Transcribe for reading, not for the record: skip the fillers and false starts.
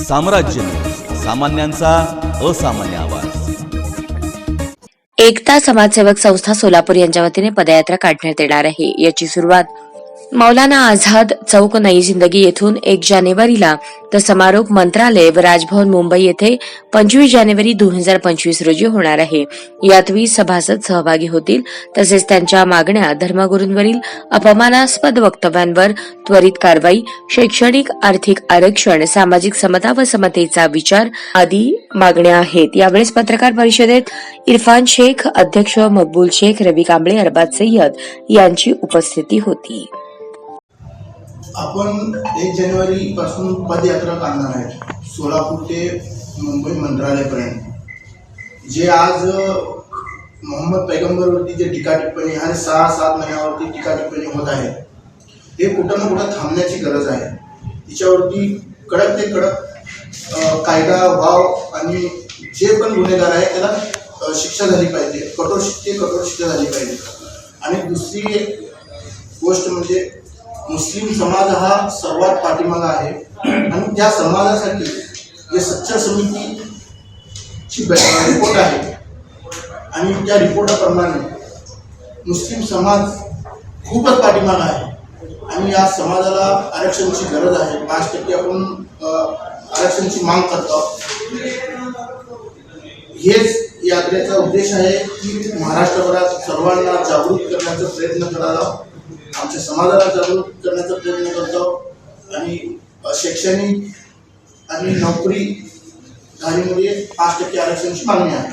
साम्राज्य सामान्यांचा असामान्य आवाज। एकता समाजसेवक संस्था सोलापूर यांच्या वतीने पदयात्रा काढण्यात येणार आहे। याची सुरुवात मौलाना आझाद चौक नई जिंदगी येथून 1 जानेवारीला तर समारोप मंत्रालय व राजभवन मुंबई येथे 25 जानेवारी 2025 रोजी होणार आहे। यात 20 सभासद सहभागी होतील। तसेच त्यांच्या मागण्या, धर्मगुरूंवरील अपमानास्पद वक्तव्यांवर त्वरित कारवाई, शैक्षणिक आर्थिक आरक्षण, सामाजिक समता व समतेचा विचार आदी मागण्या आहेत। यावेळेस पत्रकार परिषदेत इरफान शेख, अध्यक्ष मकबूल शेख, रवी कांबळे, अरबाज सय्यद यांची उपस्थिती होती। आपण 1 जानेवारी पासून पदयात्रा काढणार आहे सोलापूर ते मुंबई मंत्रालयापर्यंत। जे आज मोहम्मद पैगंबरवरती जे टीका-टिप्पणी आणि 6-7 महिन्यावरती टीका-टिप्पणी होत आहे, हे कुठं ना कुठं थांबण्याची गरज आहे। तिच्यावरती कडक ते कडक कायदा व्हाव आणि जे पण गुन्हेगार आहे त्याला शिक्षा झाली पाहिजे, कठोर शिक्षा झाली पाहिजे। आणि दुसरी गोष्ट म्हणजे मुस्लिम समाज हा सर्वात पाठीमागा आहे आणि त्या समाजासाठी जे सच्चा समितीची रिपोर्ट आहे आणि त्या रिपोर्टाप्रमाणे मुस्लिम समाज खूपच पाठीमागा आहे आणि या समाजाला आरक्षणाची गरज आहे। 5% आपण आरक्षणाची माग करतो। हेच यात्रेचा उद्देश आहे की महाराष्ट्रभरात सर्वांना जागृत करण्याचा प्रयत्न करावा, आमच्या समाजाला जागृत करण्याचा प्रयत्न करतो आणि शैक्षणिक आणि नोकरी धारीमध्ये 5% आरक्षणाची मागणी आहे।